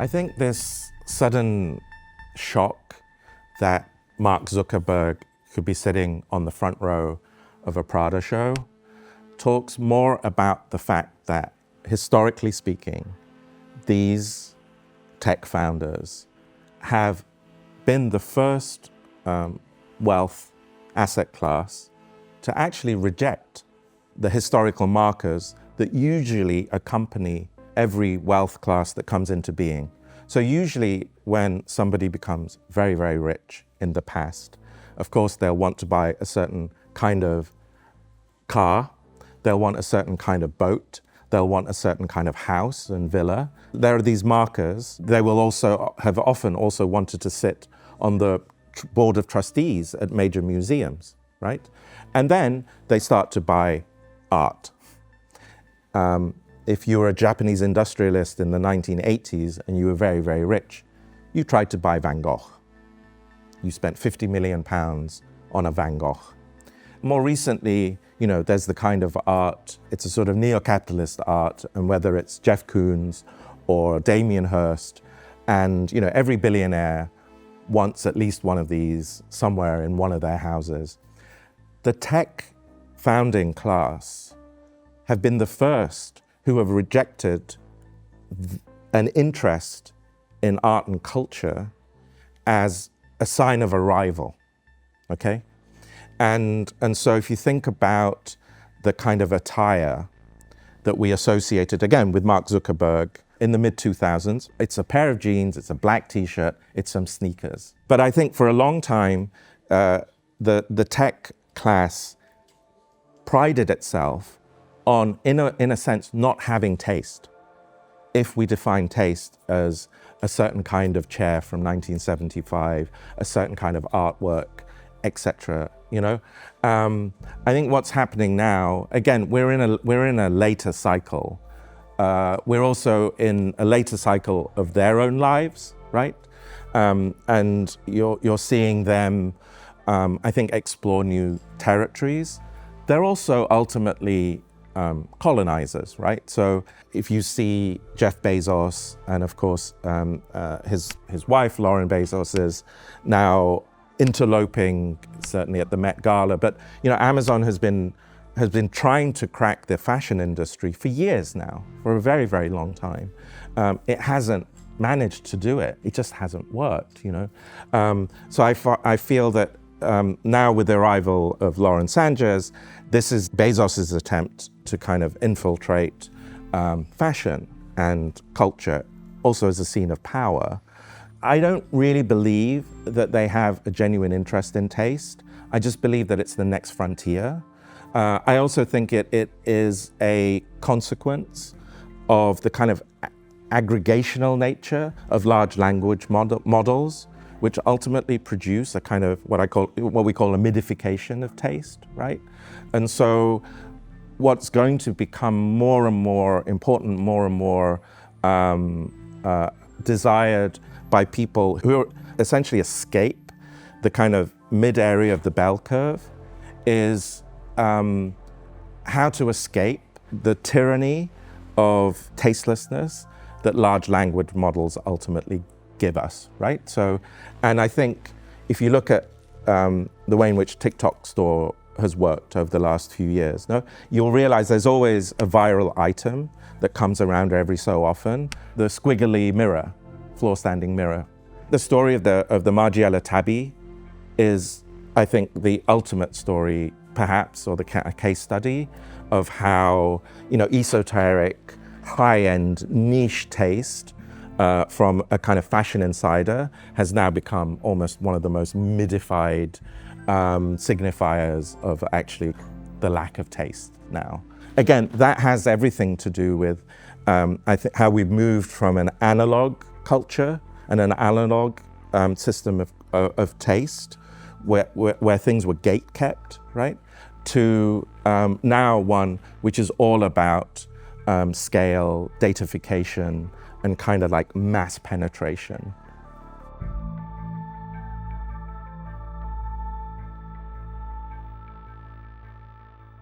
I think this sudden shock that Mark Zuckerberg could be sitting on the front row of a Prada show talks more about the fact that, historically speaking, these tech founders have been the first wealth asset class to actually reject the historical markers that usually accompany every wealth class that comes into being. So usually when somebody becomes very, very rich in the past, of course they'll want to buy a certain kind of car, they'll want a certain kind of boat, they'll want a certain kind of house and villa. There are these markers. They will also have often also wanted to sit on the board of trustees at major museums, right? And then they start to buy art. If you were a Japanese industrialist in the 1980s and you were very, very rich, you tried to buy Van Gogh. You spent £50 million on a Van Gogh. More recently, there's the kind of art, it's a sort of neo-capitalist art, and whether it's Jeff Koons or Damien Hirst, and every billionaire wants at least one of these somewhere in one of their houses. The tech founding class have been the first who have rejected an interest in art and culture as a sign of arrival, okay? And so if you think about the kind of attire that we associated, again, with Mark Zuckerberg in the mid-2000s, it's a pair of jeans, it's a black t-shirt, it's some sneakers. But I think for a long time, the tech class prided itself on, in a sense, not having taste. If we define taste as a certain kind of chair from 1975, a certain kind of artwork, etc. I think what's happening now, again, we're in a later cycle. We're also in a later cycle of their own lives, right? And you're seeing them, I think, explore new territories. They're also ultimately colonizers, right? So if you see Jeff Bezos and of course his wife Lauren Bezos is now interloping, certainly at the Met Gala, but Amazon has been trying to crack the fashion industry for years now, for a very, very long time. It hasn't managed to do it. It just hasn't worked, So I feel that now with the arrival of Lauren Sanchez, this is Bezos's attempt to kind of infiltrate fashion and culture, also as a scene of power. I don't really believe that they have a genuine interest in taste. I just believe that it's the next frontier. I also think it is a consequence of the kind of aggregational nature of large language models, which ultimately produce a kind of what we call a midification of taste, right? And so what's going to become more and more important, more and more desired by people who essentially escape the kind of mid area of the bell curve is how to escape the tyranny of tastelessness that large language models ultimately give us, right? So, and I think if you look at the way in which TikTok Store has worked over the last few years, you'll realize there's always a viral item that comes around every so often, the squiggly mirror, floor standing mirror. The story of the Margiela tabby is, I think, the ultimate story, perhaps, or the case study of how esoteric, high-end, niche taste from a kind of fashion insider has now become almost one of the most midified signifiers of actually the lack of taste now. Again, that has everything to do with I think how we've moved from an analog culture and an analog system of taste where things were gate-kept, right, to now one which is all about scale, datafication, and kind of like mass penetration.